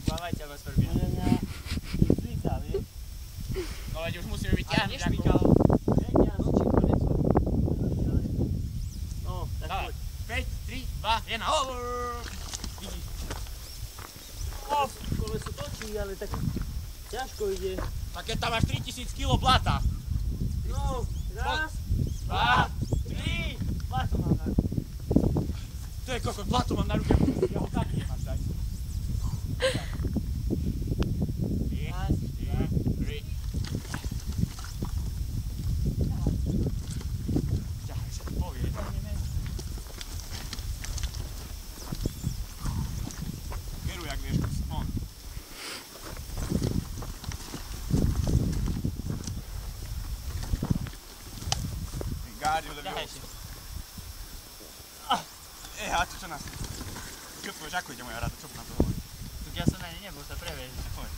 Mávajte bez prvý. Podľa mňa zlíka, vieš? No veď už musíme vyťahnuť ako... No, tak Dávaj. poď. 5, 3, 2, 1, over! Vidíš. Koleso točí, ale tak ťažko ide. Tak keď tam máš 3000 kg blata. No, raz, 2, 3. plato mám na ruke. To je kokot, blatu mám na ruke. Ja ho tak nemáš dať. Raz, 3. Ťahaj sa, povie. Keruj, jak vieš, on. Guardian del ťahaj Ghost. si. Háči, čo nás... Čo povieš, ako ide moja rada, čo na to hovorí? Tak ja som na ne nebol, sa previeš. Poď.